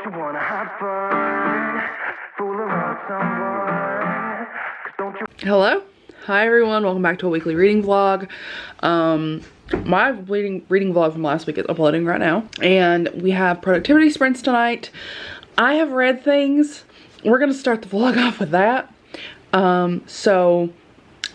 you wanna have fun? Fool around someone? 'Cause don't you... Hello, hi everyone, welcome back to a weekly reading vlog. My reading vlog from last week is uploading right now, and we have productivity sprints tonight. I have read things. We're gonna start the vlog off with that. So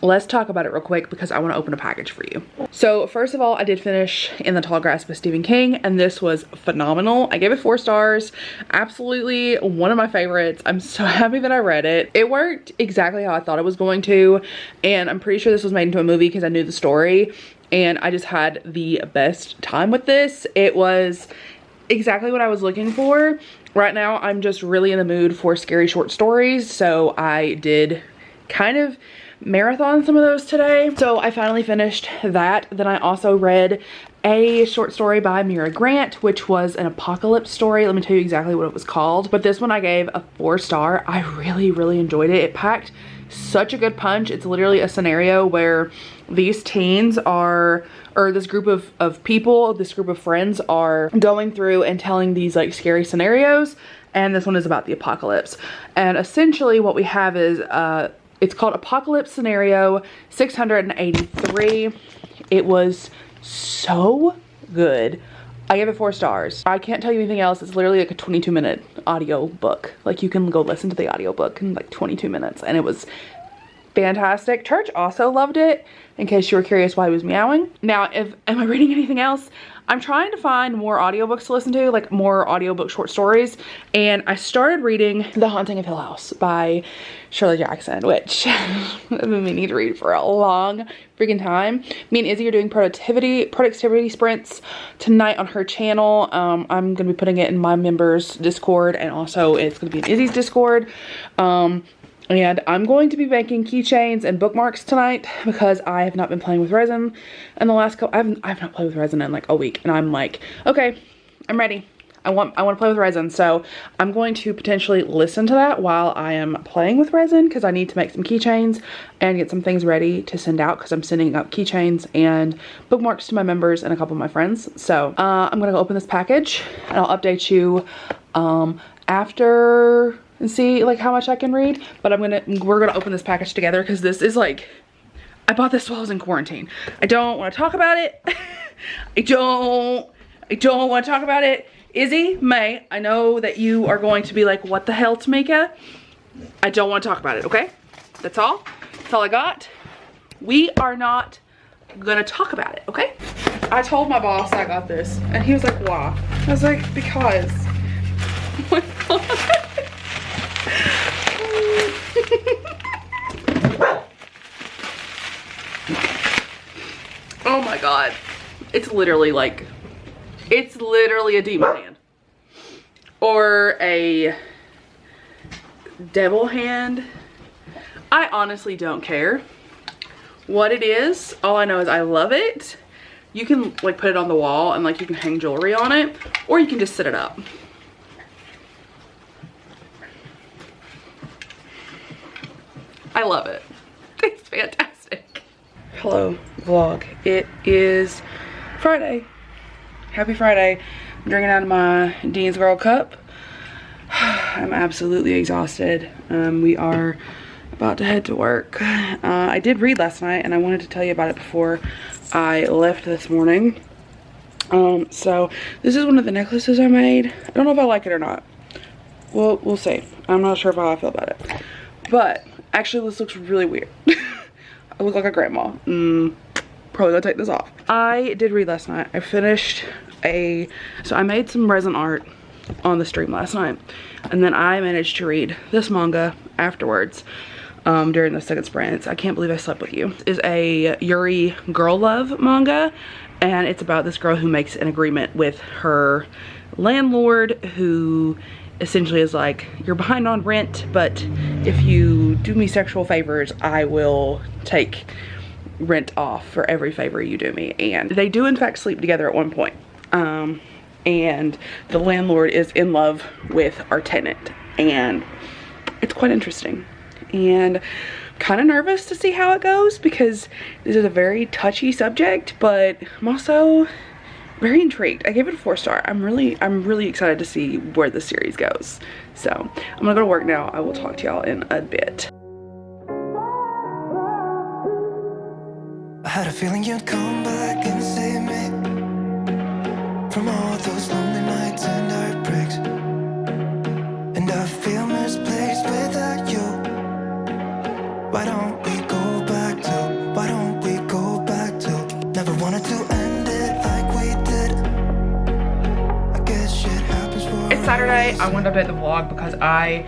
let's talk about it real quick because I want to open a package for you. So first of all, I did finish In the Tall Grass by Stephen King, and this was phenomenal. I gave it 4 stars. Absolutely one of my favorites. I'm so happy that I read it. It worked exactly how I thought it was going to, and I'm pretty sure this was made into a movie because I knew the story, and I just had the best time with this. It was exactly what I was looking for. Right now, I'm just really in the mood for scary short stories, so I did kind of marathon some of those today. So I finally finished that. Then I also read a short story by Mira Grant, which was an apocalypse story. Let me tell you exactly what it was called. But this one I gave a 4 star. I really enjoyed it. It packed such a good punch. It's literally a scenario where these teens are, or this group of people, this group of friends are going through and telling these like scary scenarios. And this one is about the apocalypse. And essentially what we have is it's called Apocalypse Scenario 683. It was so good. I gave it 4 stars. I can't tell you anything else. It's literally like a 22-minute audio book. Like you can go listen to the audio book in like 22 minutes, and it was fantastic. Church also loved it, in case you were curious why he was meowing. Now, am I reading anything else? I'm trying to find more audiobooks to listen to, like more audiobook short stories. And I started reading The Haunting of Hill House by Shirley Jackson, which I've been meaning to read for a long freaking time. Me and Izzy are doing productivity sprints tonight on her channel. I'm gonna be putting it in my members' Discord, and also it's gonna be in Izzy's Discord. And I'm going to be making keychains and bookmarks tonight because I have not been playing with resin in the last couple. I've not played with resin in like a week, and I'm like, okay, I'm ready. I want to play with resin, so I'm going to potentially listen to that while I am playing with resin because I need to make some keychains and get some things ready to send out because I'm sending out keychains and bookmarks to my members and a couple of my friends. So I'm gonna go open this package and I'll update you after and see like how much I can read. But we're gonna open this package together because this is like, I bought this while I was in quarantine. I don't want to talk about it. I don't want to talk about it. Izzy, May, I know that you are going to be like, what the hell, Tamika? I don't want to talk about it, okay? That's all. That's all I got. We are not gonna talk about it, okay? I told my boss I got this, and he was like, why? I was like, because. Oh my God. Oh my God. It's literally like, it's literally a demon hand. Or a devil hand. I honestly don't care what it is. All I know is I love it. You can like put it on the wall and like you can hang jewelry on it, or you can just set it up. I love it. It's fantastic. Hello, vlog. It is Friday. Happy Friday. I'm drinking out of my Dean's Girl cup. I'm absolutely exhausted. We are about to head to work. I did read last night, and I wanted to tell you about it before I left this morning. So this is one of the necklaces I made. I don't know if I like it or not. Well, we'll see. I'm not sure how I feel about it. But actually, this looks really weird. I look like a grandma. Probably gonna take this off. I did read last night. I finished so I made some resin art on the stream last night. And then I managed to read this manga afterwards during the second sprint. It's I Can't Believe I Slept With You. It's a Yuri girl love manga. And it's about this girl who makes an agreement with her landlord, who essentially is like, you're behind on rent, but if you do me sexual favors, I will take rent off for every favor you do me. And they do in fact sleep together at one point. And the landlord is in love with our tenant, and it's quite interesting. And kind of nervous to see how it goes because this is a very touchy subject, but I'm also very intrigued. I gave it a 4-star. I'm really excited to see where the series goes. So I'm gonna go to work now. I will talk to y'all in a bit. I had a feeling you'd come back and save me from all those lonely nights and heartbreaks. And I feel misplaced without you. Why don't we go back to, why don't we go back to, never wanted to end it like we did. I guess shit happens for It's Saturday. I wanted to update the vlog because I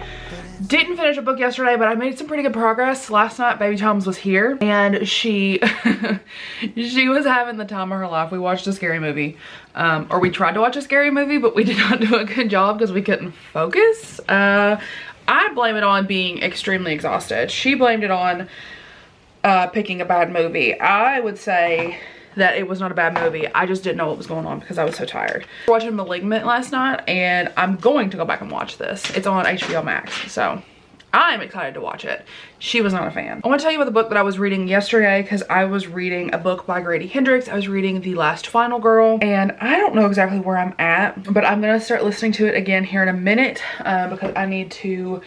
didn't finish a book yesterday, but I made some pretty good progress. Last night, Baby Toms was here, and she was having the time of her life. We watched a scary movie, or we tried to watch a scary movie, but we did not do a good job because we couldn't focus. I blame it on being extremely exhausted. She blamed it on picking a bad movie. I would say that it was not a bad movie. I just didn't know what was going on because I was so tired. We were watching Malignant last night, and I'm going to go back and watch this. It's on HBO Max, so I'm excited to watch it. She was not a fan. I want to tell you about the book that I was reading yesterday because I was reading a book by Grady Hendrix. I was reading The Last Final Girl, and I don't know exactly where I'm at, but I'm gonna start listening to it again here in a minute because I need to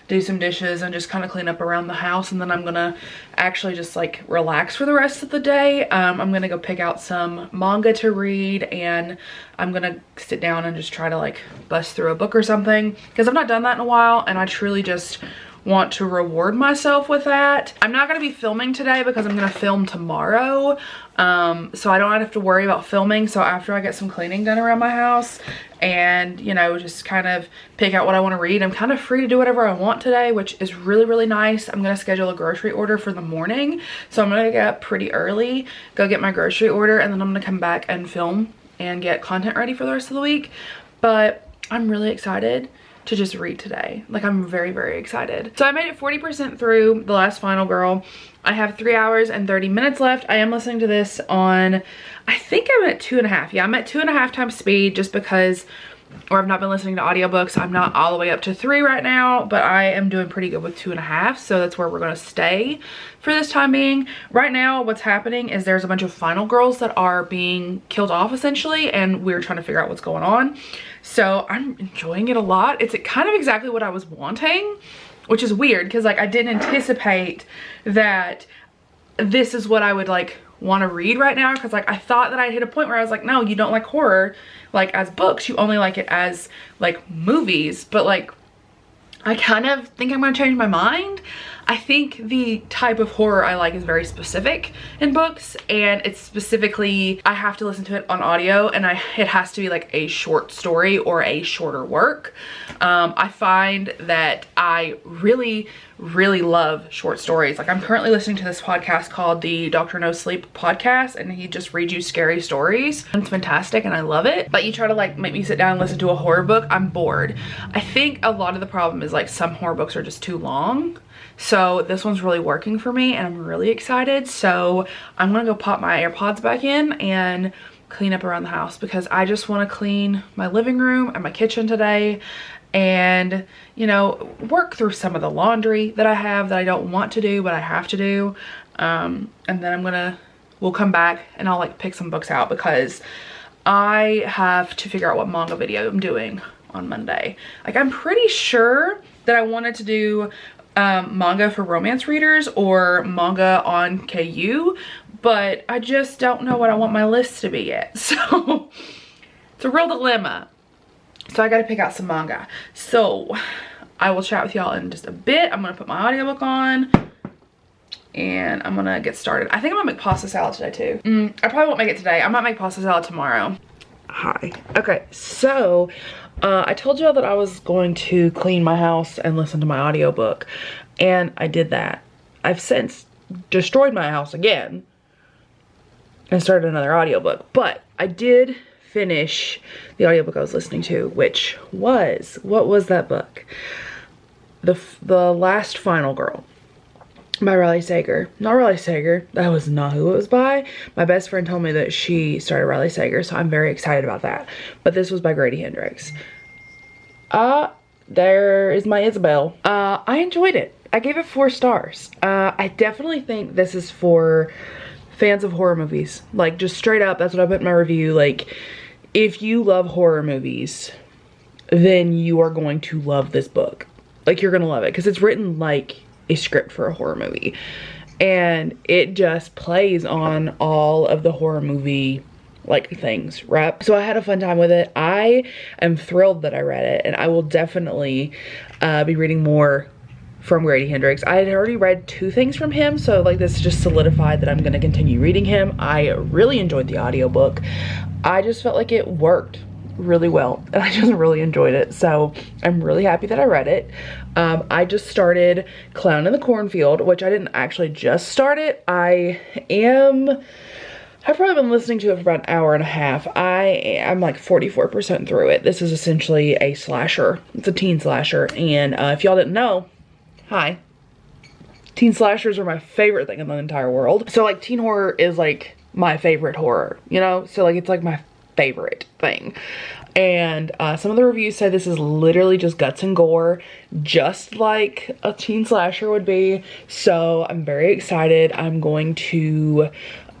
do some dishes and just kind of clean up around the house, and then I'm gonna actually just like relax for the rest of the day. I'm gonna go pick out some manga to read, and I'm gonna sit down and just try to like bust through a book or something because I've not done that in a while, and I truly just want to reward myself with that. I'm not gonna be filming today because I'm gonna film tomorrow, so I don't have to worry about filming. So after I get some cleaning done around my house and, you know, just kind of pick out what I want to read, I'm kind of free to do whatever I want today, which is really nice. I'm gonna schedule a grocery order for the morning, so I'm gonna get up pretty early, go get my grocery order, and then I'm gonna come back and film and get content ready for the rest of the week. But I'm really excited to just read today. Like, I'm very excited. So I made it 40% through The Last Final Girl. I have 3 hours and 30 minutes left. I am listening to this on, I think I'm at 2.5. Yeah, I'm at 2.5 times speed just because, or I've not been listening to audiobooks. I'm not all the way up to 3 right now, but I am doing pretty good with 2.5. So that's where we're gonna stay for this time being. Right now, what's happening is there's a bunch of final girls that are being killed off essentially, and we're trying to figure out what's going on. So I'm enjoying it a lot. It's kind of exactly what I was wanting, which is weird because like I didn't anticipate that this is what I would like want to read right now, because like I thought that I'd hit a point where I was like, no, you don't like horror like as books, you only like it as like movies. But like I kind of think I'm gonna change my mind. I think the type of horror I like is very specific in books, and it's specifically, I have to listen to it on audio, and it has to be like a short story or a shorter work. I find that I really love short stories. Like I'm currently listening to this podcast called the Dr. No Sleep podcast, and he just reads you scary stories. It's fantastic and I love it. But you try to like make me sit down and listen to a horror book, I'm bored. I think a lot of the problem is like some horror books are just too long. So this one's really working for me, and I'm really excited. So I'm gonna go pop my AirPods back in and clean up around the house because I just want to clean my living room and my kitchen today, and, you know, work through some of the laundry that I have that I don't want to do but I have to do. And then we'll come back and I'll like pick some books out because I have to figure out what manga video I'm doing on Monday. Like I'm pretty sure that I wanted to do manga for romance readers or manga on KU, but I just don't know what I want my list to be yet. So it's a real dilemma. So I gotta pick out some manga. So I will chat with y'all in just a bit. I'm gonna put my audiobook on and I'm gonna get started. I think I'm gonna make pasta salad today too. I probably won't make it today. I might make pasta salad tomorrow. Hi. Okay, so I told y'all that I was going to clean my house and listen to my audiobook, and I did that. I've since destroyed my house again and started another audiobook, but I did finish the audiobook I was listening to, which was, what was that book? The Last Final Girl by Riley Sager. Not Riley Sager, that was not who it was by. My best friend told me that she started Riley Sager, so I'm very excited about that. But this was by Grady Hendrix. There is my Isabel. I enjoyed it. I gave it 4 stars. I definitely think this is for fans of horror movies. Like, just straight up, that's what I put in my review. Like, if you love horror movies, then you are going to love this book. Like, you're gonna love it because it's written like a script for a horror movie. And it just plays on all of the horror movie like things, right? So I had a fun time with it. I am thrilled that I read it, and I will definitely be reading more from Grady Hendrix. I had already read 2 things from him, so like this just solidified that I'm gonna continue reading him. I really enjoyed the audiobook. I just felt like it worked really well, and I just really enjoyed it. So I'm really happy that I read it. I just started Clown in the Cornfield, which I didn't actually just start it. I've probably been listening to it for about an hour and a half. I'm like 44% through it. This is essentially a slasher. It's a teen slasher, and if y'all didn't know, hi. Teen slashers are my favorite thing in the entire world. So like teen horror is like my favorite horror, you know? So like it's like my favorite thing. And some of the reviews say this is literally just guts and gore, just like a teen slasher would be. So I'm very excited. I'm going to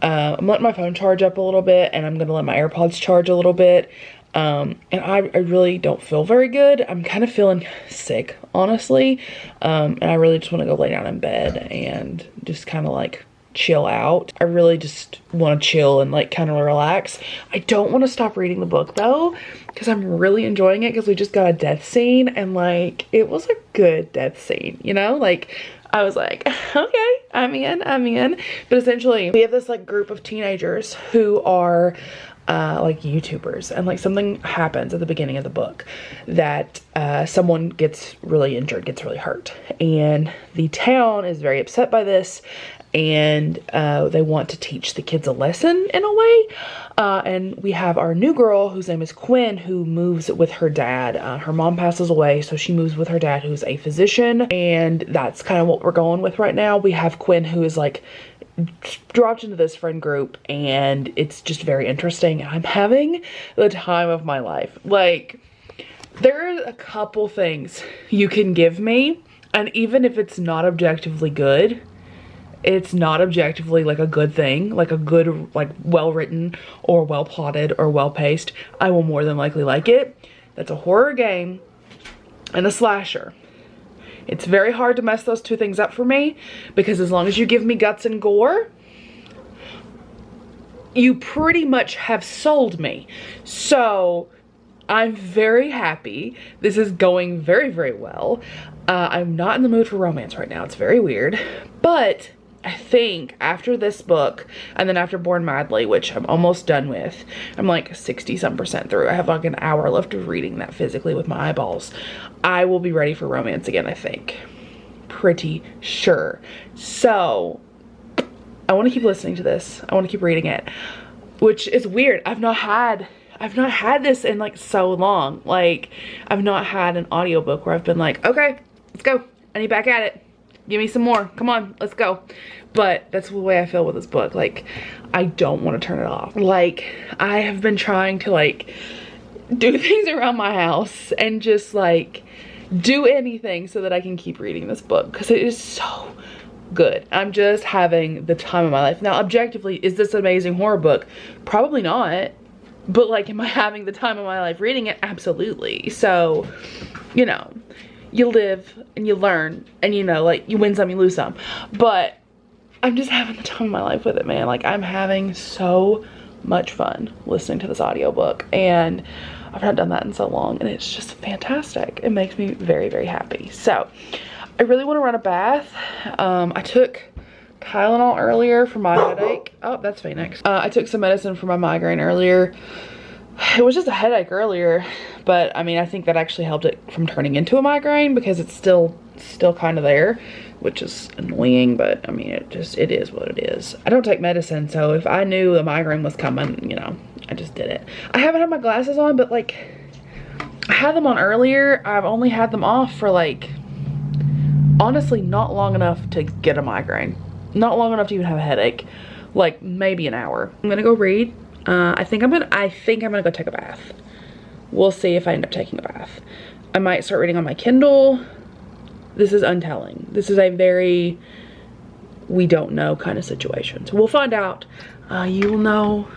I'm letting my phone charge up a little bit, and I'm gonna let my AirPods charge a little bit. And I really don't feel very good. I'm kind of feeling sick, honestly. And I really just want to go lay down in bed and just kind of like chill out. I really just want to chill and like kind of relax. I don't want to stop reading the book though, because I'm really enjoying it, because we just got a death scene, and like it was a good death scene, you know? Like I was like, okay, I'm in. But essentially we have this like group of teenagers who are like YouTubers, and like something happens at the beginning of the book that someone gets really injured, gets really hurt, and the town is very upset by this, and they want to teach the kids a lesson in a way. And we have our new girl, whose name is Quinn, who moves with her dad. Her mom passes away, so she moves with her dad, who's a physician, and that's kind of what we're going with right now. We have Quinn, who is like dropped into this friend group, and it's just very interesting. I'm having the time of my life. Like, there are a couple things you can give me, and even if it's not objectively good, it's not objectively like a good thing, like a good, like well written or well plotted or well paced, I will more than likely like it. That's a horror game and a slasher. It's very hard to mess those 2 things up for me, because as long as you give me guts and gore, you pretty much have sold me. So I'm very happy. This is going very, very well. I'm not in the mood for romance right now. It's very weird, but I think after this book, and then after Born Madly, which I'm almost done with, I'm like 60-some% through. I have like an hour left of reading that physically with my eyeballs. I will be ready for romance again, I think. Pretty sure. So I want to keep listening to this. I want to keep reading it, which is weird. I've not had this in like so long. Like, I've not had an audiobook where I've been like, okay, let's go. I need back at it. Give me some more. Come on, let's go. But that's the way I feel with this book. Like, I don't want to turn it off. Like, I have been trying to like do things around my house and just like do anything so that I can keep reading this book, because it is so good. I'm just having the time of my life. Now, objectively, is this an amazing horror book? Probably not. But like, am I having the time of my life reading it? Absolutely. So, you know, you live and you learn, and you know, like, you win some, you lose some. But I'm just having the time of my life with it, man. Like, I'm having so much fun listening to this audiobook, and I've not done that in so long, and it's just fantastic. It makes me very, very happy. So I really want to run a bath. I took Tylenol earlier for my headache. Oh, that's Phoenix. I took some medicine for my migraine earlier. It was just a headache earlier, but I mean, I think that actually helped it from turning into a migraine, because it's still kind of there, which is annoying, but I mean, it is what it is. I don't take medicine, so if I knew a migraine was coming, you know, I just did it. I haven't had my glasses on, but like, I had them on earlier. I've only had them off for like, honestly, not long enough to get a migraine. Not long enough to even have a headache. Like, maybe an hour. I'm gonna go read. I think I'm gonna go take a bath. We'll see if I end up taking a bath. I might start reading on my Kindle. This is untelling. This is a very we don't know kind of situation. So we'll find out. You'll know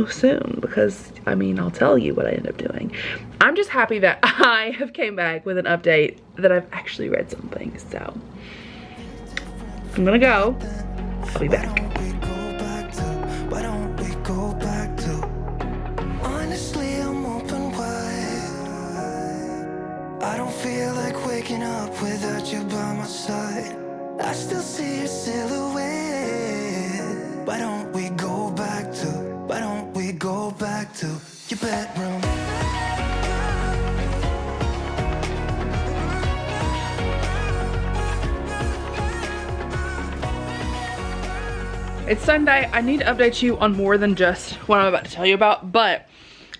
soon, because I mean, I'll tell you what I end up doing. I'm just happy that I have came back with an update that I've actually read something. So I'm gonna go. I'll be back. Why don't we go back to? Honestly, I'm open wide. I don't feel like waking up without you by my side. I still see your silhouette. Why don't we go back to? Why don't we go back to your bedroom? It's Sunday. I need to update you on more than just what I'm about to tell you about, but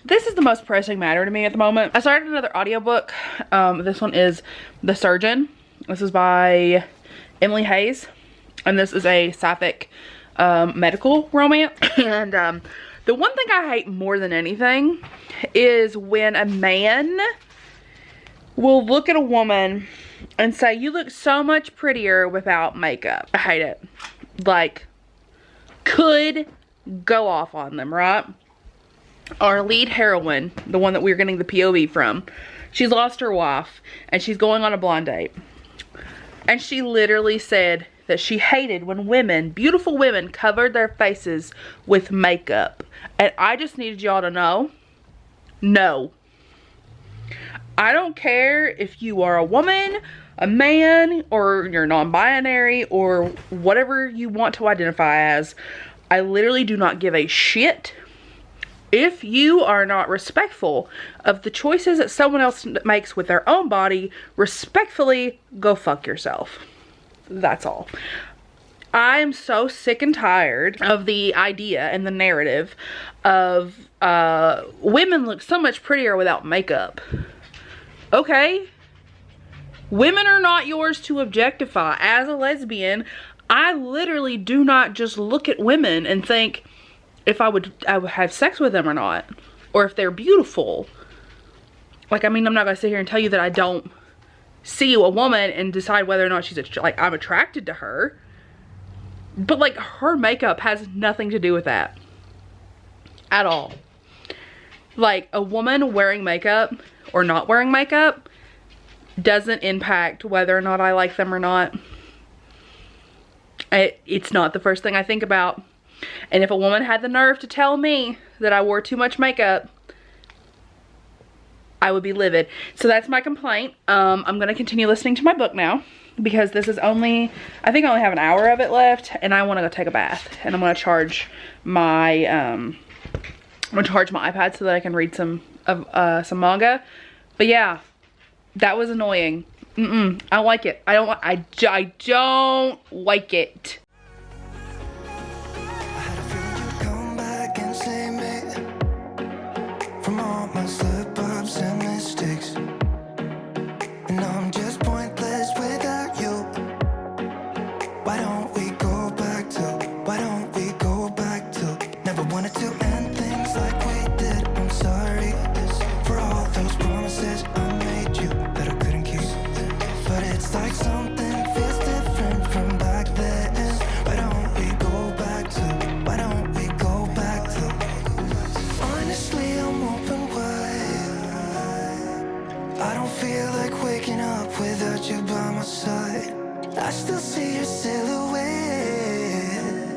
this is the most pressing matter to me at the moment. I started another audiobook. This one is The Surgeon. This is by Emily Hayes, and this is a sapphic medical romance. And the one thing I hate more than anything is when a man will look at a woman and say, "You look so much prettier without makeup." I hate it. Like, could go off on them, right? Our lead heroine, the one that we're getting the POV from, she's lost her wife and she's going on a blind date. And she literally said that she hated when women, beautiful women, covered their faces with makeup. And I just needed y'all to know, no. I don't care if you are a woman, a man, or you're non-binary, or whatever you want to identify as. I literally do not give a shit if you are not respectful of the choices that someone else makes with their own body. Respectfully, go fuck yourself. That's all. I am so sick and tired of the idea and the narrative of women look so much prettier without makeup. Okay? Women are not yours to objectify. As a lesbian, I literally do not just look at women and think if I would have sex with them or not, or if they're beautiful. Like, I mean, I'm not gonna sit here and tell you that I don't see a woman and decide whether or not she's like I'm attracted to her, but like her makeup has nothing to do with that at all. Like, a woman wearing makeup or not wearing makeup doesn't impact whether or not I like them or not. It's not the first thing I think about. And if a woman had the nerve to tell me that I wore too much makeup, I would be livid. So that's my complaint. I'm going to continue listening to my book now, because this is only, I think I only have an hour of it left, and I want to go take a bath. And I'm going to charge my iPad so that I can read some manga. But yeah, that was annoying. I don't like it. I don't like it. I had a feeling you'd come back and save me from all my slip-ups and mistakes. And now I'm just pointless without you. Why don't we go back to? Why don't we go back to? Never wanted to end things like we did. I'm sorry for all those promises I made you that I couldn't keep. But it's like something feels different from back then. Why don't we go back to? Why don't we go back to? Honestly, I'm open wide. I don't feel like waking up without you by my side. I still see your silhouette.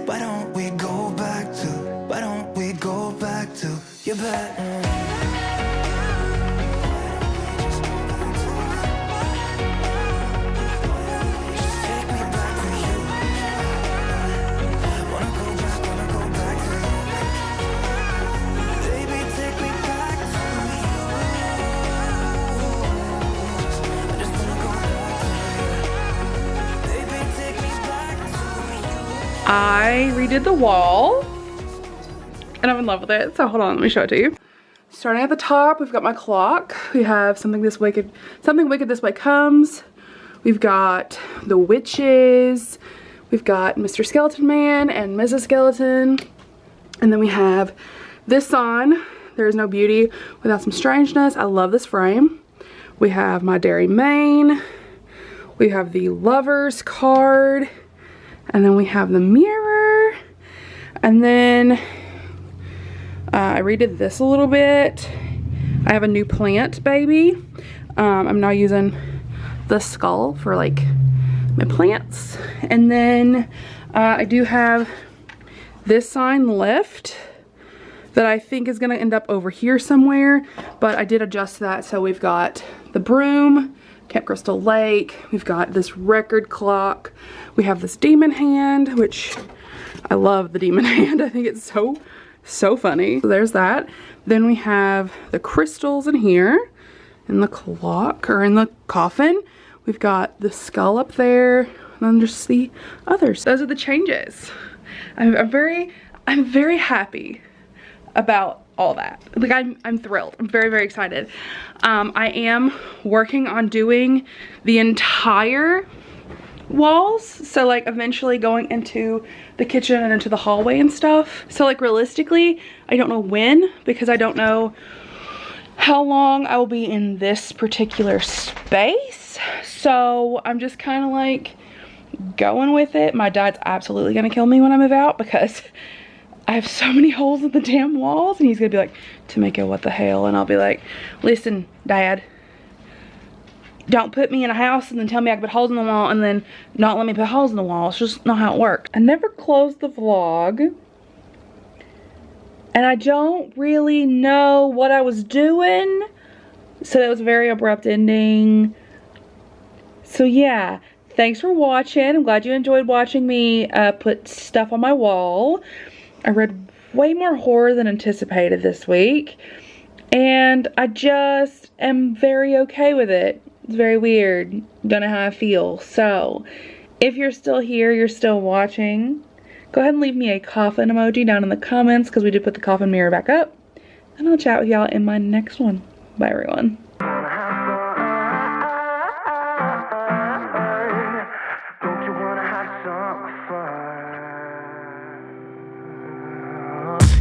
Why don't we go back to? Why don't we go back to your bedroom? I redid the wall and I'm in love with it. So hold on, let me show it to you. Starting at the top, we've got my clock. We have something wicked this way comes. We've got the witches. We've got Mr. Skeleton Man and Mrs. Skeleton. And then we have this sign, there is no beauty without some strangeness. I love this frame. We have my Dairy Maine. We have the Lovers card. And then we have the mirror. And then I redid this a little bit. I have a new plant baby. I'm now using the skull for like my plants. And then I do have this sign left that I think is gonna end up over here somewhere, but I did adjust that. So we've got the broom, Camp Crystal Lake, we've got this record clock, we have this demon hand, which I love the demon hand. I think it's so funny. So there's that. Then we have the crystals in here, in the clock, or in the coffin. We've got the skull up there, and then just the others. Those are the changes. I'm very happy about all that. Like I'm thrilled. I'm very excited. I am working on doing the entire walls, so like eventually going into the kitchen and into the hallway and stuff. So like realistically, I don't know when, because I don't know how long I will be in this particular space. So I'm just kind of like going with it. My dad's absolutely gonna kill me when I move out because I have so many holes in the damn walls, and he's gonna be like, Tamika, what the hell? And I'll be like, listen, Dad, don't put me in a house and then tell me I can put holes in the wall and then not let me put holes in the wall. It's just not how it works. I never closed the vlog, and I don't really know what I was doing, so that was a very abrupt ending. So yeah, thanks for watching. I'm glad you enjoyed watching me put stuff on my wall. I read way more horror than anticipated this week, and I just am very okay with it. It's very weird. Don't know how I feel. So if you're still here, you're still watching, go ahead and leave me a coffin emoji down in the comments, because we did put the coffin mirror back up, and I'll chat with y'all in my next one. Bye everyone.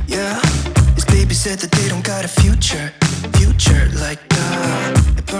Yeah, his baby said that they don't got a future like it burns